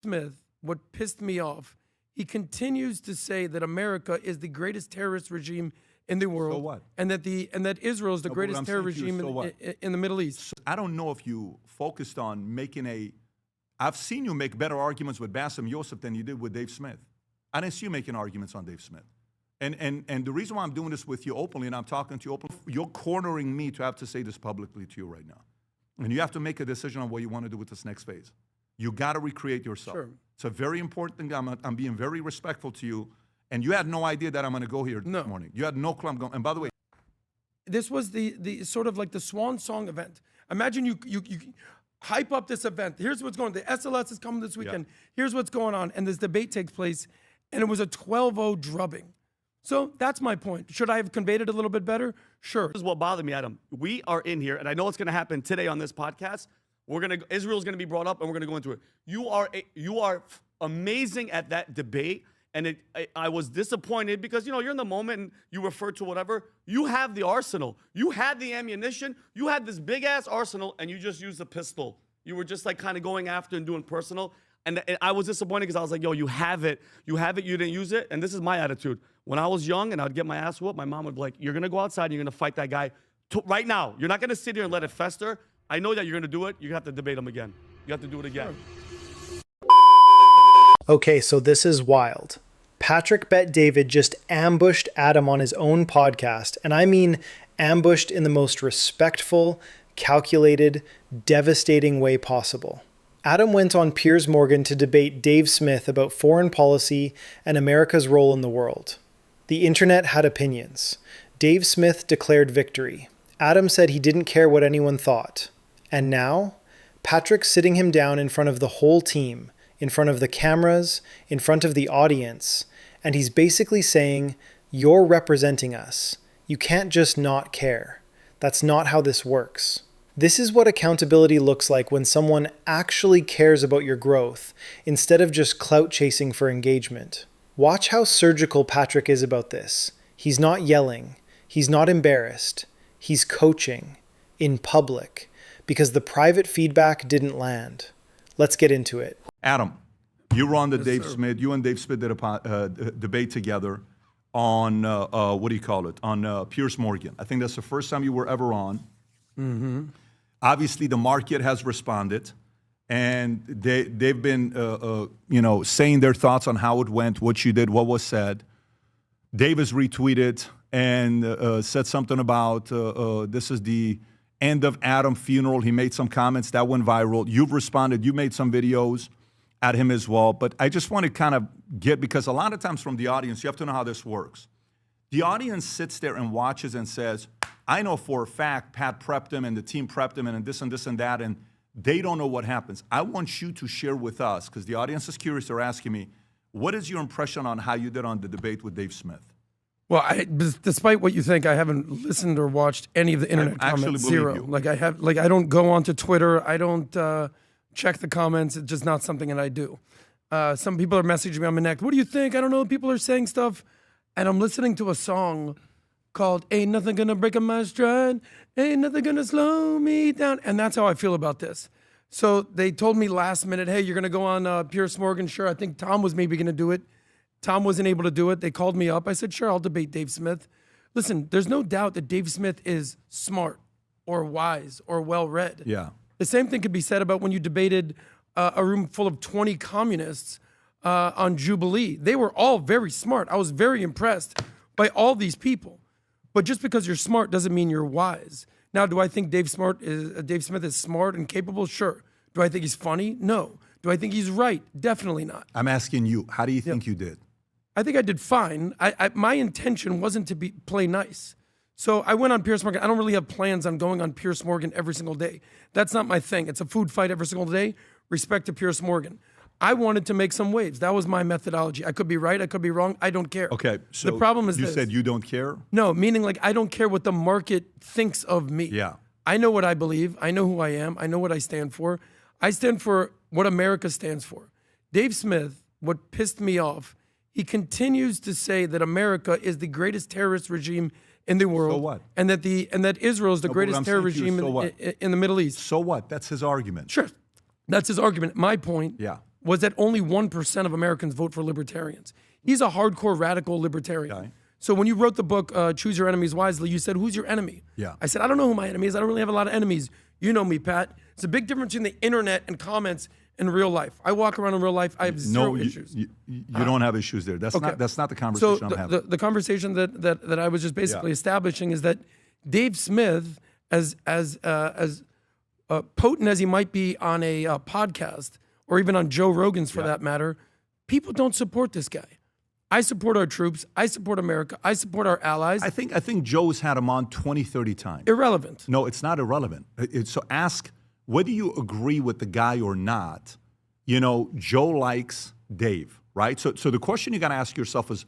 Smith, what pissed me off, he continues to say that America is the greatest terrorist regime in the world. So what? And that Israel is the greatest terrorist regime in the Middle East. So I don't know if you focused on I've seen you make better arguments with Bassem Youssef than you did with Dave Smith. I didn't see you making arguments on Dave Smith. And the reason why I'm doing this with you openly, and I'm talking to you openly, you're cornering me to have to say this publicly to you right now. And you have to make a decision on what you want to do with this next phase. You got to recreate yourself. Sure. It's a very important thing. I'm being very respectful to you. And you had no idea that I'm going to go here this morning. You had no clue I'm going. And by the way, this was the sort of like the swan song event. Imagine you hype up this event. Here's what's going on. The SLS is coming this weekend. Yeah. Here's what's going on. And this debate takes place. And it was a 12-0 drubbing. So that's my point. Should I have conveyed it a little bit better? Sure. This is what bothered me, Adam. We are in here, and I know what's going to happen today on this podcast. Israel's going to be brought up, and we're going to go into it. You are amazing at that debate, and I was disappointed because, you're in the moment and you refer to whatever. You have the arsenal. You had the ammunition. You had this big-ass arsenal, and you just used a pistol. You were just like kind of going after and doing personal. And I was disappointed because I was like, yo, you have it. You didn't use it. And this is my attitude. When I was young and I'd get my ass whooped, my mom would be like, you're going to go outside and you're going to fight that guy right now. You're not going to sit here and let it fester. I know that you're going to do it. You have to debate him again. You have to do it again. Okay, so this is wild. Patrick Bet David just ambushed Adam on his own podcast. And I mean ambushed in the most respectful, calculated, devastating way possible. Adam went on Piers Morgan to debate Dave Smith about foreign policy and America's role in the world. The internet had opinions. Dave Smith declared victory. Adam said he didn't care what anyone thought. And now, Patrick's sitting him down in front of the whole team, in front of the cameras, in front of the audience, and he's basically saying, you're representing us. You can't just not care. That's not how this works. This is what accountability looks like when someone actually cares about your growth, instead of just clout chasing for engagement. Watch how surgical Patrick is about this. He's not yelling. He's not embarrassed. He's coaching in public because the private feedback didn't land. Let's get into it. Adam, you were on the Dave Smith. You and Dave Smith did a debate together on, on Piers Morgan. I think that's the first time you were ever on. Mm-hmm. Obviously, the market has responded, and they've been, saying their thoughts on how it went, what you did, what was said. Dave has retweeted and said something about this is the end of Adam funeral. He made some comments that went viral. You've responded. You made some videos at him as well. But I just want to kind of because a lot of times from the audience, you have to know how this works. The audience sits there and watches and says, I know for a fact Pat prepped him and the team prepped him and this and this and that, and they don't know what happens. I want you to share with us, because the audience is curious. They're asking me, what is your impression on how you did on the debate with Dave Smith? Well, despite what you think, I haven't listened or watched any of the internet comments. Zero. You. I don't go onto Twitter. I don't check the comments. It's just not something that I do. Some people are messaging me on my neck. What do you think? I don't know. People are saying stuff, and I'm listening to a song called "Ain't Nothing Gonna Break My Stride, Ain't Nothing Gonna Slow Me Down," and that's how I feel about this. So they told me last minute, "Hey, you're gonna go on Piers Morgan." Sure. I think Tom was maybe gonna do it. Tom wasn't able to do it. They called me up. I said, sure, I'll debate Dave Smith. Listen, there's no doubt that Dave Smith is smart or wise or well-read. Yeah. The same thing could be said about when you debated a room full of 20 communists on Jubilee. They were all very smart. I was very impressed by all these people. But just because you're smart doesn't mean you're wise. Now, do I think Dave Smith is smart and capable? Sure. Do I think he's funny? No. Do I think he's right? Definitely not. I'm asking you, how do you think you did? I think I did fine. My intention wasn't to play nice. So I went on Piers Morgan. I don't really have plans on going on Piers Morgan every single day. That's not my thing. It's a food fight every single day. Respect to Piers Morgan. I wanted to make some waves. That was my methodology. I could be right. I could be wrong. I don't care. Okay. So the problem is you said you don't care? No, meaning like I don't care what the market thinks of me. Yeah. I know what I believe. I know who I am. I know what I stand for. I stand for what America stands for. Dave Smith, what pissed me off, he continues to say that America is the greatest terrorist regime in the world. So what? And that Israel is the greatest terrorist regime in the Middle East. So what? That's his argument. Sure. That's his argument. My point was that only 1% of Americans vote for libertarians. He's a hardcore radical libertarian. Okay. So when you wrote the book, Choose Your Enemies Wisely, you said, who's your enemy? Yeah. I said, I don't know who my enemy is. I don't really have a lot of enemies. You know me, Pat. It's a big difference between the internet and comments in real life. I walk around in real life. I have zero issues. You don't have issues there. That's okay. not the conversation So I'm having. The conversation that I was just basically establishing is that Dave Smith, as potent as he might be on a podcast, or even on Joe Rogan's for that matter, people don't support this guy. I support our troops. I support America. I support our allies. I think Joe's had him on 20, 30 times. Irrelevant. No, it's not irrelevant. So ask whether you agree with the guy or not. Joe likes Dave, right? So the question you got to ask yourself is,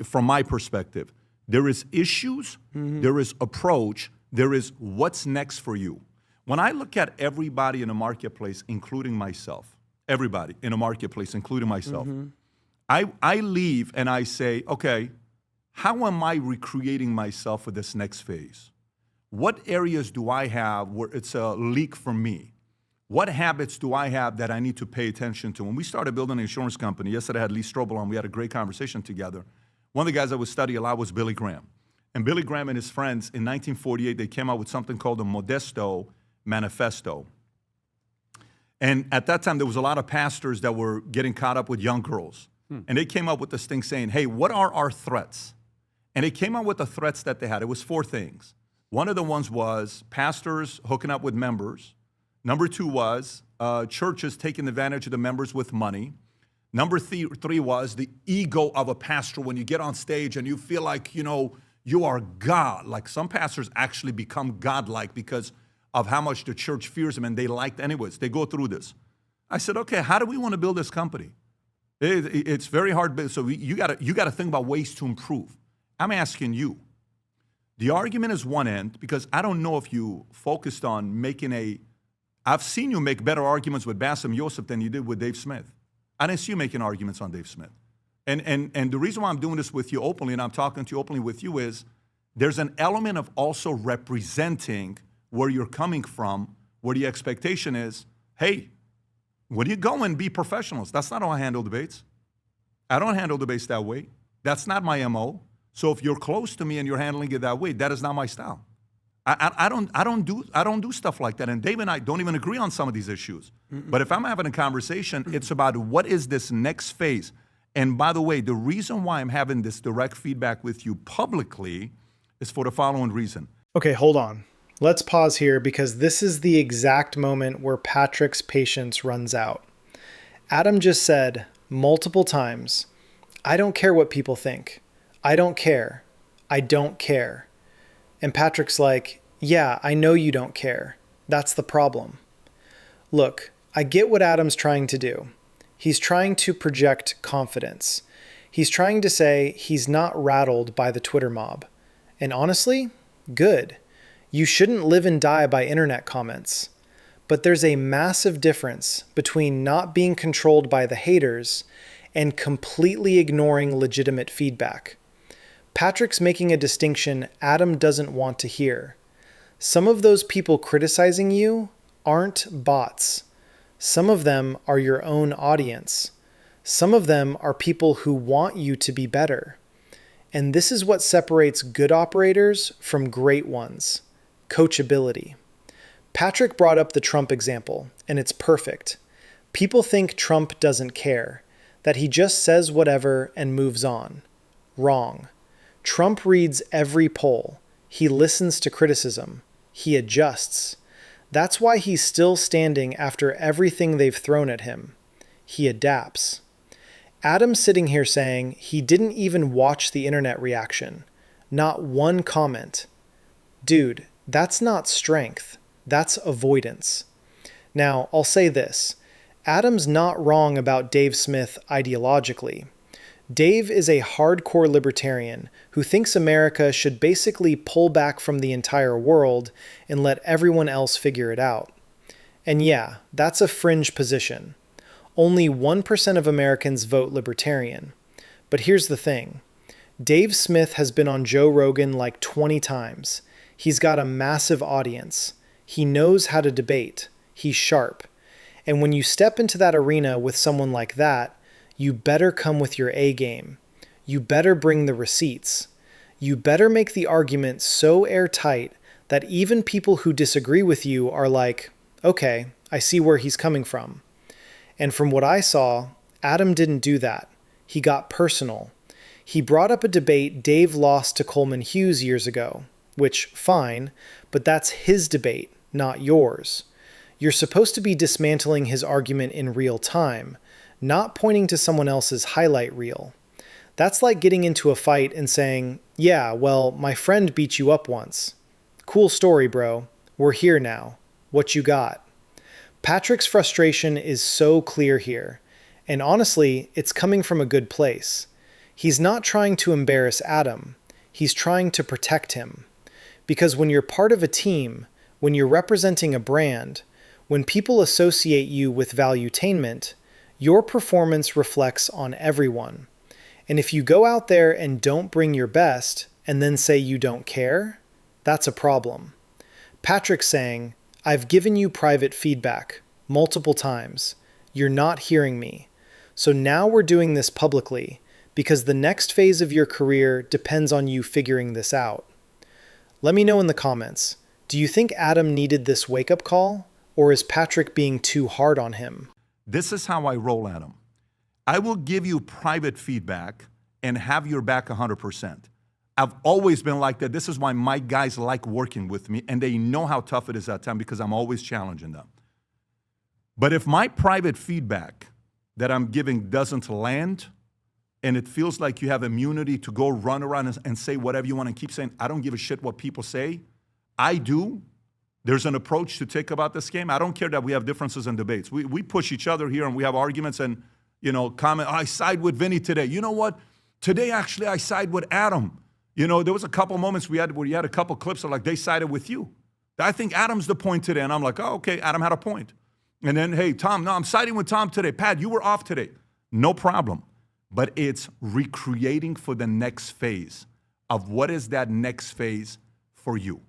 from my perspective, there is issues, there is approach, there is what's next for you. When I look at everybody in the marketplace, including myself, everybody in a marketplace, including myself, I leave and I say, okay, how am I recreating myself for this next phase? What areas do I have where it's a leak for me? What habits do I have that I need to pay attention to? When we started building an insurance company, yesterday I had Lee Strobel on, we had a great conversation together. One of the guys I would study a lot was Billy Graham. And Billy Graham and his friends, in 1948, they came out with something called the Modesto Manifesto. And at that time, there was a lot of pastors that were getting caught up with young girls. And they came up with this thing saying, hey, what are our threats? And they came out with the threats that they had. It was 4 things. One of the ones was pastors hooking up with members. Number 2 was churches taking advantage of the members with money. Number 3 was the ego of a pastor when you get on stage and you feel like, you are God. Like some pastors actually become godlike because of how much the church fears them and they liked anyways. They go through this. I said, okay, how do we want to build this company? It's very hard. So you got to think about ways to improve. I'm asking you. The argument is one end because I don't know if you focused on making I've seen you make better arguments with Bassem Youssef than you did with Dave Smith. I didn't see you making arguments on Dave Smith. And the reason why I'm doing this with you openly and I'm talking to you openly with you is there's an element of also representing where you're coming from, where the expectation is, hey, when you go and be professionals, that's not how I handle debates. I don't handle debates that way. That's not my MO. So if you're close to me and you're handling it that way, that is not my style. I don't do stuff like that. And Dave and I don't even agree on some of these issues. But if I'm having a conversation, it's about what is this next phase. And by the way, the reason why I'm having this direct feedback with you publicly is for the following reason. Okay, hold on. Let's pause here because this is the exact moment where Patrick's patience runs out. Adam just said multiple times, I don't care what people think. I don't care. I don't care. And Patrick's like, yeah, I know you don't care. That's the problem. Look, I get what Adam's trying to do. He's trying to project confidence. He's trying to say he's not rattled by the Twitter mob. And honestly, good. You shouldn't live and die by internet comments. But there's a massive difference between not being controlled by the haters and completely ignoring legitimate feedback. Patrick's making a distinction Adam doesn't want to hear. Some of those people criticizing you aren't bots. Some of them are your own audience. Some of them are people who want you to be better. And this is what separates good operators from great ones. Coachability. Patrick brought up the Trump example, and it's perfect. People think Trump doesn't care, that he just says whatever and moves on. Wrong. Trump reads every poll. He listens to criticism. He adjusts. That's why he's still standing after everything they've thrown at him. He adapts. Adam's sitting here saying he didn't even watch the internet reaction. Not one comment. Dude, that's not strength. That's avoidance. Now, I'll say this. Adam's not wrong about Dave Smith ideologically. Dave is a hardcore libertarian who thinks America should basically pull back from the entire world and let everyone else figure it out. And yeah, that's a fringe position. Only 1% of Americans vote libertarian. But here's the thing. Dave Smith has been on Joe Rogan like 20 times. He's got a massive audience. He knows how to debate. He's sharp. And when you step into that arena with someone like that, you better come with your A game. You better bring the receipts. You better make the argument so airtight that even people who disagree with you are like, okay, I see where he's coming from. And from what I saw, Adam didn't do that. He got personal. He brought up a debate Dave lost to Coleman Hughes years ago, which, fine, but that's his debate, not yours. You're supposed to be dismantling his argument in real time, not pointing to someone else's highlight reel. That's like getting into a fight and saying, yeah, well, my friend beat you up once. Cool story, bro. We're here now. What you got? Patrick's frustration is so clear here, and honestly, it's coming from a good place. He's not trying to embarrass Adam. He's trying to protect him. Because when you're part of a team, when you're representing a brand, when people associate you with valuetainment, your performance reflects on everyone. And if you go out there and don't bring your best and then say you don't care, that's a problem. Patrick's saying, I've given you private feedback multiple times. You're not hearing me. So now we're doing this publicly because the next phase of your career depends on you figuring this out. Let me know in the comments. Do you think Adam needed this wake-up call, or is Patrick being too hard on him? This is how I roll, Adam. I will give you private feedback and have your back 100%. I've always been like that. This is why my guys like working with me, and they know how tough it is at times because I'm always challenging them. But if my private feedback that I'm giving doesn't land, and it feels like you have immunity to go run around and say whatever you want and keep saying, I don't give a shit what people say, I do. There's an approach to take about this game. I don't care that we have differences in debates. We push each other here and we have arguments and, comment, I side with Vinny today. You know what? Today, actually, I side with Adam. There was a couple moments where you had a couple clips of like they sided with you. I think Adam's the point today. And I'm like, oh, okay, Adam had a point. And then, hey, Tom, no, I'm siding with Tom today. Pat, you were off today. No problem. But it's recreating for the next phase of what is that next phase for you.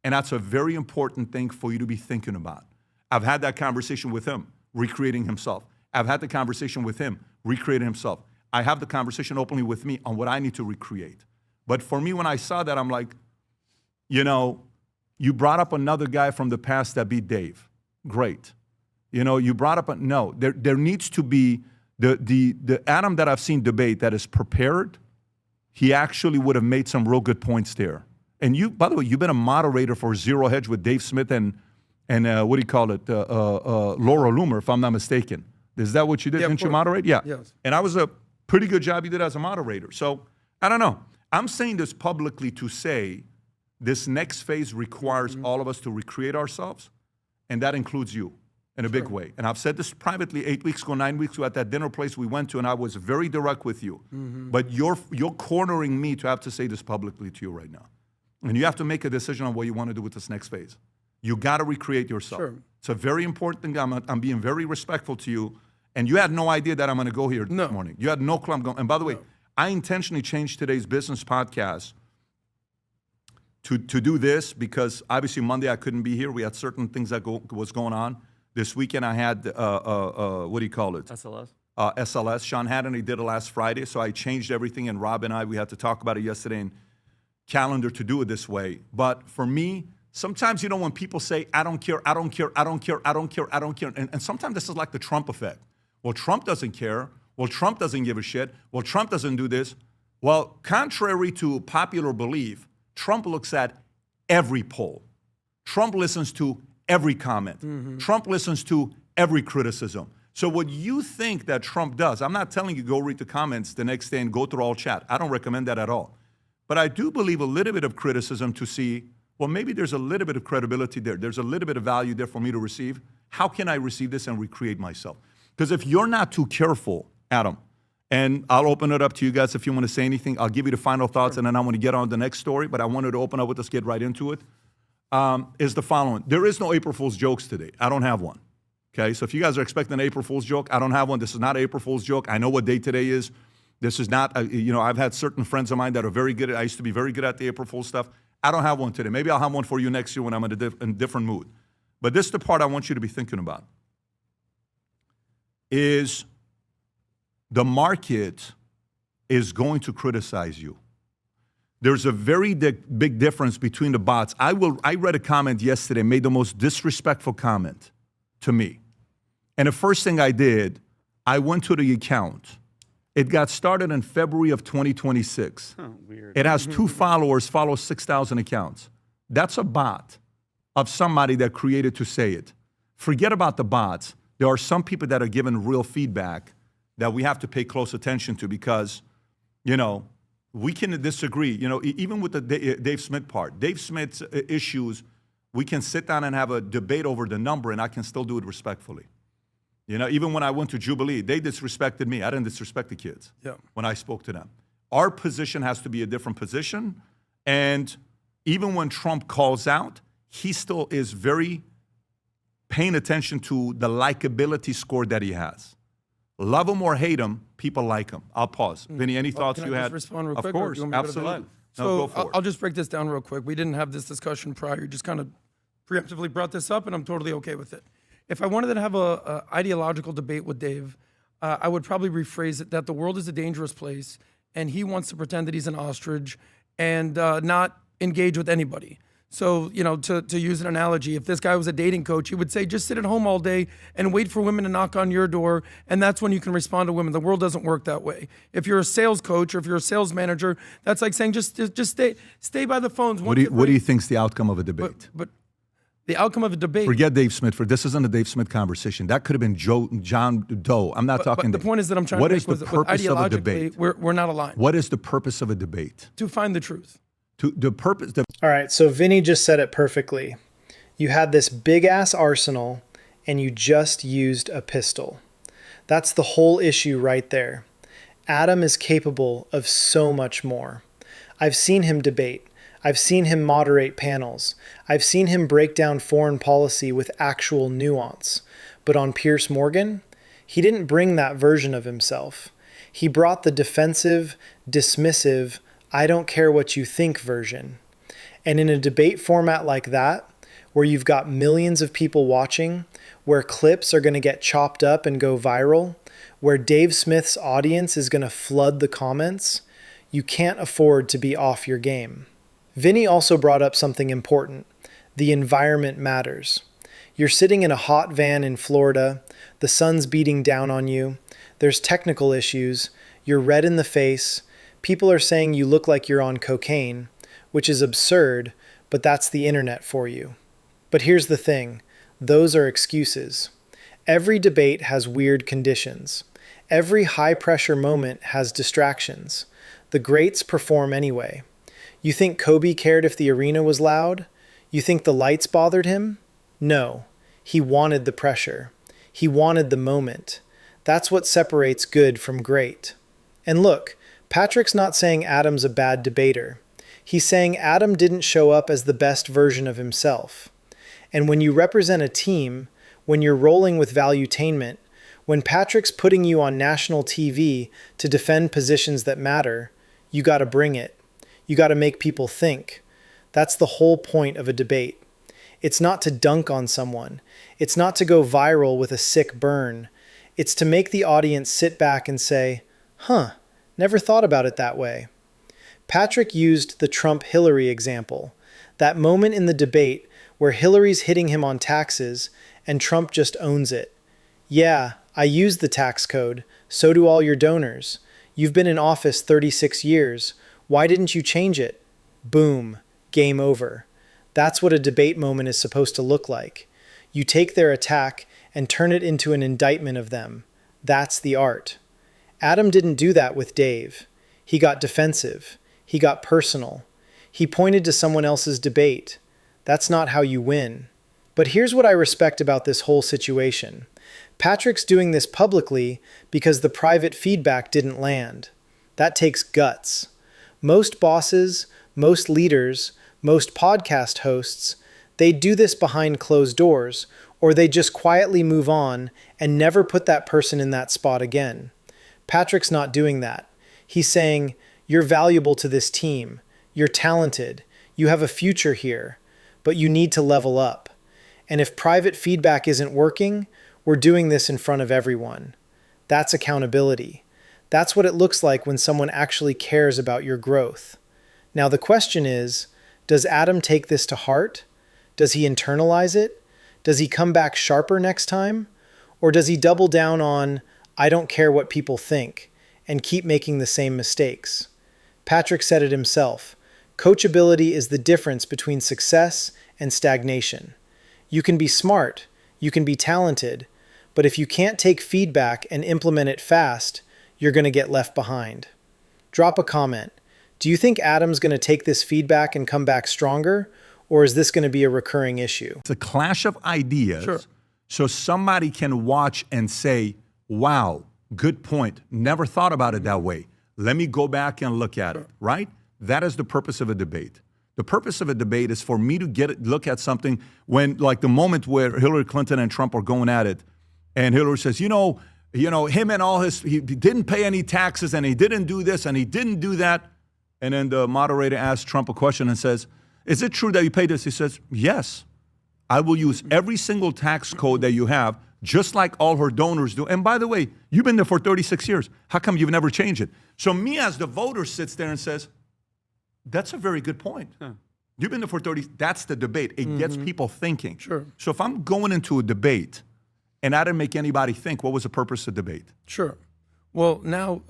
And that's a very important thing for you to be thinking about. I've had that conversation with him, recreating himself. I've had the conversation with him, recreating himself. I have the conversation openly with me on what I need to recreate. But for me, when I saw that, I'm like, you brought up another guy from the past that beat Dave. Great. You brought up, no, there needs to be the Adam that I've seen debate that is prepared. He actually would have made some real good points there. And you, by the way, you've been a moderator for Zero Hedge with Dave Smith and what do you call it, Laura Loomer, if I'm not mistaken. Is that what you did? Yeah, Didn't you moderate? Yeah. Yes. And I was a pretty good job you did as a moderator. So I don't know. I'm saying this publicly to say this next phase requires all of us to recreate ourselves, and that includes you in a big way. And I've said this privately 8 weeks ago, 9 weeks ago at that dinner place we went to, and I was very direct with you. But you're cornering me to have to say this publicly to you right now. And you have to make a decision on what you want to do with this next phase. You got to recreate yourself. Sure. It's a very important thing. I'm being very respectful to you. And you had no idea that I'm going to go here this morning. You had no clue I'm going. And by the way, I intentionally changed today's business podcast to do this because obviously Monday I couldn't be here. We had certain things that was going on. This weekend I had, what do you call it? SLS. SLS. Sean Hannity did it last Friday. So I changed everything. And Rob and I, we had to talk about it yesterday and calendar to do it this way. But for me, sometimes, when people say, I don't care, I don't care, I don't care, I don't care, I don't care. And sometimes this is like the Trump effect. Well, Trump doesn't care. Well, Trump doesn't give a shit. Well, Trump doesn't do this. Well, contrary to popular belief, Trump looks at every poll. Trump listens to every comment. Trump listens to every criticism. So what you think that Trump does, I'm not telling you go read the comments the next day and go through all chat. I don't recommend that at all. But I do believe a little bit of criticism to see, well, maybe there's a little bit of credibility there. There's a little bit of value there for me to receive. How can I receive this and recreate myself? Because if you're not too careful, Adam, and I'll open it up to you guys if you want to say anything. I'll give you the final thoughts, and then I want to get on to the next story, but I wanted to open up with us, get right into it, is the following. There is no April Fool's jokes today. I don't have one. Okay, so if you guys are expecting an April Fool's joke, I don't have one. This is not an April Fool's joke. I know what day today is. This is not, I've had certain friends of mine that are very good at, I used to be very good at the April Fool's stuff. I don't have one today. Maybe I'll have one for you next year when I'm in a different mood. But this is the part I want you to be thinking about. is the market is going to criticize you. There's a very big difference between the bots. I read a comment yesterday, made the most disrespectful comment to me. And the first thing I did, I went to the account. It got started in February of 2026. Weird. It has 2 followers, follows 6,000 accounts. That's a bot of somebody that created to say it. Forget about the bots. There are some people that are giving real feedback that we have to pay close attention to because, we can disagree. Even with the Dave Smith part, Dave Smith's issues, we can sit down and have a debate over the number, and I can still do it respectfully. Even when I went to Jubilee, they disrespected me. I didn't disrespect the kids when I spoke to them. Our position has to be a different position. And even when Trump calls out, he still is very paying attention to the likability score that he has. Love him or hate him, people like him. I'll pause. Vinny, any thoughts you had? Can I just respond real quick? Of course, absolutely. So go for it. I'll just break this down real quick. We didn't have this discussion prior. You just kind of preemptively brought this up, and I'm totally okay with it. If I wanted to have a ideological debate with Dave, I would probably rephrase it that the world is a dangerous place, and he wants to pretend that he's an ostrich and not engage with anybody. So, to use an analogy, if this guy was a dating coach, he would say, just sit at home all day and wait for women to knock on your door, and that's when you can respond to women. The world doesn't work that way. If you're a sales coach or if you're a sales manager, that's like saying just stay by the phones. What do you think's the outcome of a debate? But the outcome of a debate. Forget Dave Smith. This isn't a Dave Smith conversation. That could have been John Doe. I'm not talking. But the point is that I'm trying to make with ideologically, we're not aligned. What is the purpose of a debate? To find the truth. All right, so Vinny just said it perfectly. You had this big-ass arsenal, and you just used a pistol. That's the whole issue right there. Adam is capable of so much more. I've seen him debate. I've seen him moderate panels. I've seen him break down foreign policy with actual nuance. But on Piers Morgan, he didn't bring that version of himself. He brought the defensive, dismissive, I don't care what you think version. And in a debate format like that, where you've got millions of people watching, where clips are going to get chopped up and go viral, where Dave Smith's audience is going to flood the comments, you can't afford to be off your game. Vinny also brought up something important. The environment matters. You're sitting in a hot van in Florida, the sun's beating down on you, there's technical issues, you're red in the face, people are saying you look like you're on cocaine, which is absurd, but that's the internet for you. But here's the thing, those are excuses. Every debate has weird conditions. Every high-pressure moment has distractions. The greats perform anyway. You think Kobe cared if the arena was loud? You think the lights bothered him? No. He wanted the pressure. He wanted the moment. That's what separates good from great. And look, Patrick's not saying Adam's a bad debater. He's saying Adam didn't show up as the best version of himself. And when you represent a team, when you're rolling with valuetainment, when Patrick's putting you on national TV to defend positions that matter, you gotta bring it. You gotta make people think. That's the whole point of a debate. It's not to dunk on someone. It's not to go viral with a sick burn. It's to make the audience sit back and say, never thought about it that way. Patrick used the Trump-Hillary example, that moment in the debate where Hillary's hitting him on taxes and Trump just owns it. Yeah, I used the tax code, so do all your donors. You've been in office 36 years. Why didn't you change it? Boom, game over. That's what a debate moment is supposed to look like. You take their attack and turn it into an indictment of them. That's the art. Adam didn't do that with Dave. He got defensive. He got personal. He pointed to someone else's debate. That's not how you win. But here's what I respect about this whole situation. Patrick's doing this publicly because the private feedback didn't land. That takes guts. Most bosses, most leaders, most podcast hosts, they do this behind closed doors, or they just quietly move on and never put that person in that spot again. Patrick's not doing that. He's saying, you're valuable to this team. You're talented. You have a future here, but you need to level up. And if private feedback isn't working, we're doing this in front of everyone. That's accountability. That's what it looks like when someone actually cares about your growth. Now the question is, does Adam take this to heart? Does he internalize it? Does he come back sharper next time? Or does he double down on, I don't care what people think, and keep making the same mistakes? Patrick said it himself. Coachability is the difference between success and stagnation. You can be smart, you can be talented, but if you can't take feedback and implement it fast, you're going to get left behind. Drop a comment. Do you think Adam's going to take this feedback and come back stronger, or is this going to be a recurring issue? It's a clash of ideas. Sure. So somebody can watch and say, wow, good point. Never thought about it that way. Let me go back and look at it, right? That is the purpose of a debate. The purpose of a debate is for me to look at something when, like the moment where Hillary Clinton and Trump are going at it, and Hillary says, you know, him and all he didn't pay any taxes, and he didn't do this, and he didn't do that. And then the moderator asks Trump a question and says, is it true that you paid this? He says, yes. I will use every single tax code that you have, just like all her donors do. And by the way, you've been there for 36 years. How come you've never changed it? So me as the voter sits there and says, that's a very good point. Huh. You've been there for 30. That's the debate. It gets people thinking. Sure. So if I'm going into a debate and I didn't make anybody think, what was the purpose of debate? Sure. Well, now,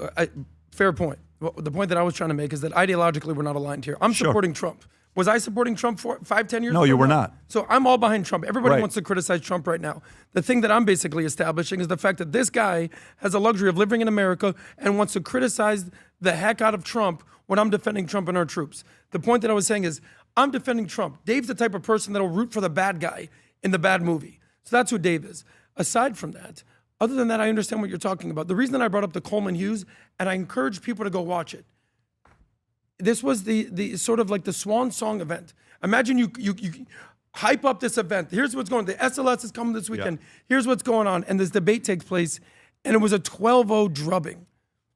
fair point. Well, the point that I was trying to make is that ideologically we're not aligned here. I'm supporting Trump. Was I supporting Trump 5-10 years ago? No, you were not. So I'm all behind Trump. Everybody wants to criticize Trump right now. The thing that I'm basically establishing is the fact that this guy has the luxury of living in America and wants to criticize the heck out of Trump when I'm defending Trump and our troops. The point that I was saying is I'm defending Trump. Dave's the type of person that will root for the bad guy in the bad movie. So that's who Dave is. Aside from that, other than that, I understand what you're talking about. The reason that I brought up the Coleman Hughes, and I encourage people to go watch it, this was the sort of like the swan song event. Imagine you hype up this event. Here's what's going on. The SLS is coming this weekend. Yeah. Here's what's going on. And this debate takes place, and it was a 12-0 drubbing.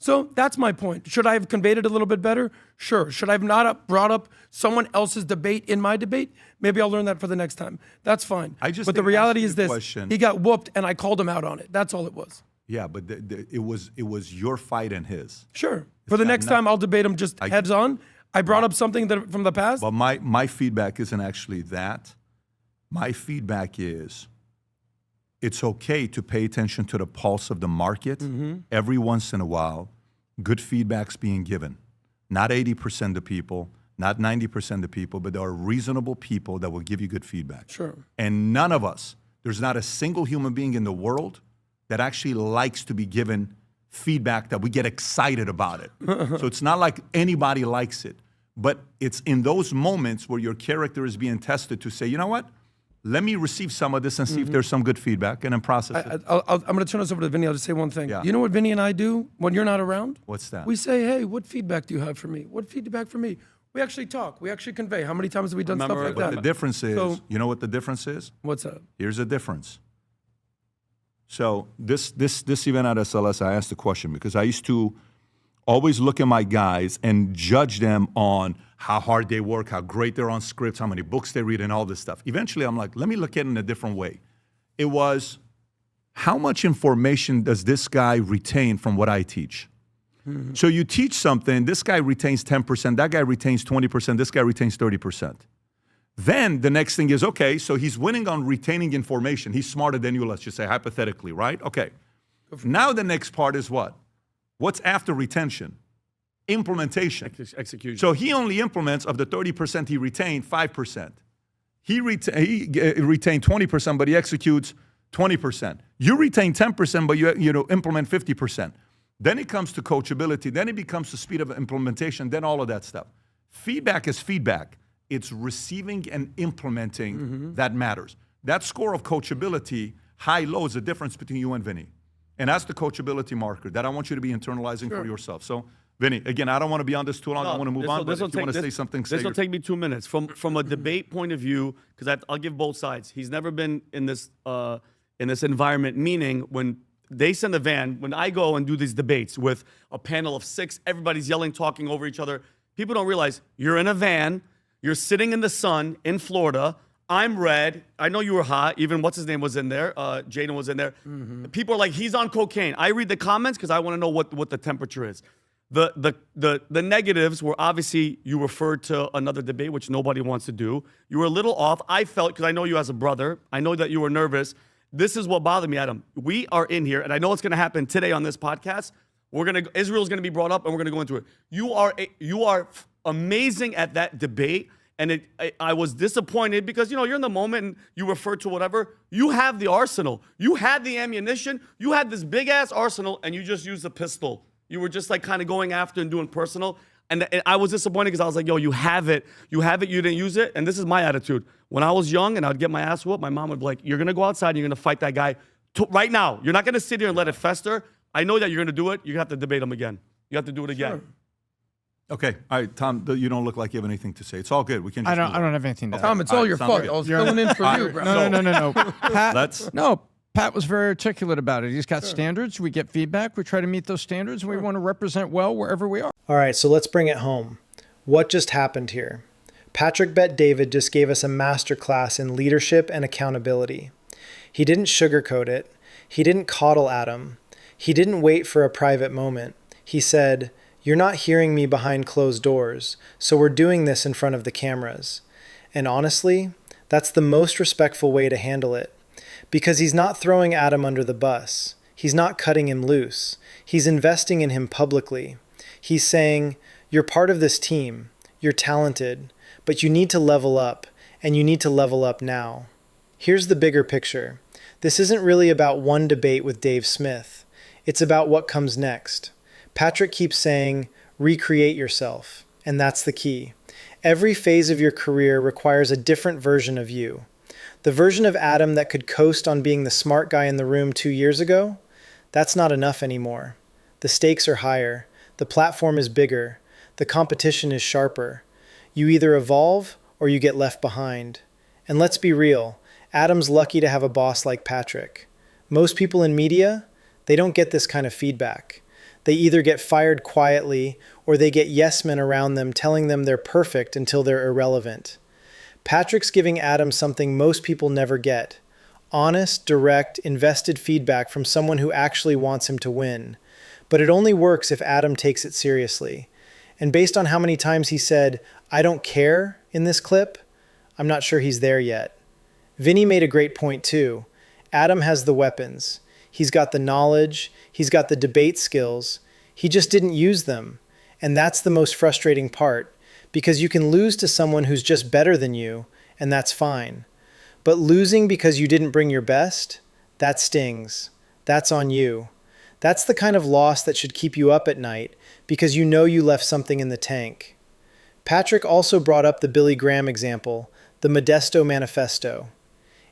So that's my point. Should I have conveyed it a little bit better? Sure. Should I have not brought up someone else's debate in my debate? Maybe I'll learn that for the next time. That's fine. But the reality is this. He got whooped, and I called him out on it. That's all it was. Yeah, but it was your fight and his. Sure. For the next time, I'll debate him just heads on. I brought up something from the past. But my feedback isn't actually that. My feedback is it's okay to pay attention to the pulse of the market every once in a while. Good feedback's being given. Not 80% of the people, not 90% of the people, but there are reasonable people that will give you good feedback. Sure. And none of us, there's not a single human being in the world that actually likes to be given feedback that we get excited about it. So it's not like anybody likes it, but it's in those moments where your character is being tested to say, you know what? Let me receive some of this and see if there's some good feedback and then process it. I'm going to turn this over to Vinny. I'll just say one thing. Yeah. You know what Vinny and I do when you're not around? What's that? We say, hey, what feedback do you have for me? What feedback for me? We actually talk. We actually convey. How many times have we done stuff like that? The difference is, you know what the difference is? What's that? Here's the difference. So this event at SLS, I asked the question because I used to always look at my guys and judge them on how hard they work, how great they're on scripts, how many books they read, and all this stuff. Eventually, I'm like, let me look at it in a different way. It was, how much information does this guy retain from what I teach? So you teach something, this guy retains 10%, that guy retains 20%, this guy retains 30%. Then the next thing is, okay, so he's winning on retaining information. He's smarter than you, let's just say, hypothetically, right? Okay. Now the next part is what? What's after retention? Implementation. Execution. So he only implements of the 30% he retained, 5%. He retained 20%, but he executes 20%. You retain 10%, but you implement 50%. Then it comes to coachability. Then it becomes the speed of implementation. Then all of that stuff. Feedback is feedback. It's receiving and implementing that matters. That score of coachability, high, low, is the difference between you and Vinny. And that's the coachability marker that I want you to be internalizing for yourself. So, Vinny, again, I don't want to be on this too long. I want to move on. But if you want to say something, this will take me 2 minutes. From a debate point of view, because I'll give both sides. He's never been in this environment, meaning when they send a van, when I go and do these debates with a panel of 6, everybody's yelling, talking over each other. People don't realize you're in a van. You're sitting in the sun in Florida. I'm red. I know you were hot. Even what's his name was in there. Jaden was in there. Mm-hmm. People are like, he's on cocaine. I read the comments because I want to know what the temperature is. The negatives were obviously you referred to another debate, which nobody wants to do. You were a little off. I felt, because I know you as a brother, I know that you were nervous. This is what bothered me, Adam. We are in here, and I know what's going to happen today on this podcast. Israel's going to be brought up, and we're going to go into it. You are amazing at that debate. And I was disappointed because, you're in the moment and you refer to whatever. You have the arsenal. You had the ammunition. You had this big-ass arsenal, and you just used a pistol. You were just like kind of going after and doing personal. And I was disappointed because I was like, yo, you have it. You have it. You didn't use it. And this is my attitude. When I was young and I'd get my ass whooped, my mom would be like, you're going to go outside and you're going to fight that guy right now. You're not going to sit here and let it fester. I know that you're going to do it. You're going to have to debate him again. You have to do it again. Sure. Okay, all right, Tom, you don't look like you have anything to say. It's all good. We can just I don't have anything to say. Tom, it's all your fault. I was filling in for you, bro. No. Pat, Pat was very articulate about it. He's got standards. We get feedback. We try to meet those standards, and we want to represent well wherever we are. All right, so let's bring it home. What just happened here? Patrick Bet David just gave us a masterclass in leadership and accountability. He didn't sugarcoat it. He didn't coddle Adam. He didn't wait for a private moment. He said, "You're not hearing me behind closed doors, so we're doing this in front of the cameras." And honestly, that's the most respectful way to handle it. Because he's not throwing Adam under the bus. He's not cutting him loose. He's investing in him publicly. He's saying, you're part of this team. You're talented, but you need to level up, and you need to level up now. Here's the bigger picture. This isn't really about one debate with Dave Smith. It's about what comes next. Patrick keeps saying, recreate yourself, and that's the key. Every phase of your career requires a different version of you. The version of Adam that could coast on being the smart guy in the room 2 years ago, that's not enough anymore. The stakes are higher. The platform is bigger. The competition is sharper. You either evolve or you get left behind. And let's be real, Adam's lucky to have a boss like Patrick. Most people in media, they don't get this kind of feedback. They either get fired quietly or they get yes men around them telling them they're perfect until they're irrelevant. Patrick's giving Adam something most people never get. Honest, direct, invested feedback from someone who actually wants him to win. But it only works if Adam takes it seriously. And based on how many times he said, "I don't care" in this clip, I'm not sure he's there yet. Vinny made a great point too. Adam has the weapons. He's got the knowledge. He's got the debate skills. He just didn't use them. And that's the most frustrating part, because you can lose to someone who's just better than you, and that's fine. But losing because you didn't bring your best, that stings. That's on you. That's the kind of loss that should keep you up at night, because you know you left something in the tank. Patrick also brought up the Billy Graham example, the Modesto Manifesto.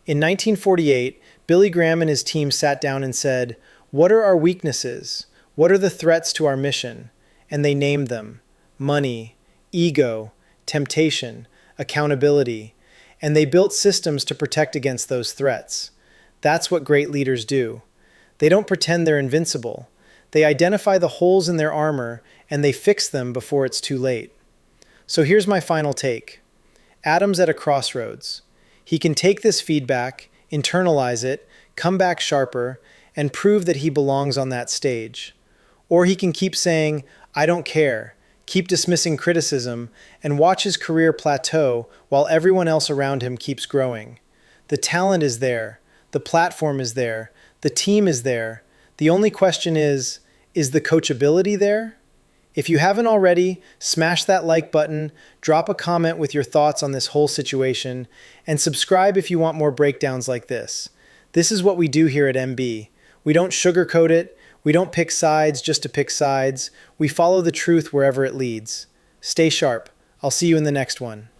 In 1948, Billy Graham and his team sat down and said, "What are our weaknesses? What are the threats to our mission?" And they named them: money, ego, temptation, accountability. And they built systems to protect against those threats. That's what great leaders do. They don't pretend they're invincible. They identify the holes in their armor and they fix them before it's too late. So here's my final take. Adam's at a crossroads. He can take this feedback, internalize it, come back sharper, and prove that he belongs on that stage. Or he can keep saying, "I don't care," keep dismissing criticism, and watch his career plateau while everyone else around him keeps growing. The talent is there. The platform is there. The team is there. The only question is the coachability there? If you haven't already, smash that like button, drop a comment with your thoughts on this whole situation, and subscribe if you want more breakdowns like this. This is what we do here at MB. We don't sugarcoat it. We don't pick sides just to pick sides. We follow the truth wherever it leads. Stay sharp. I'll see you in the next one.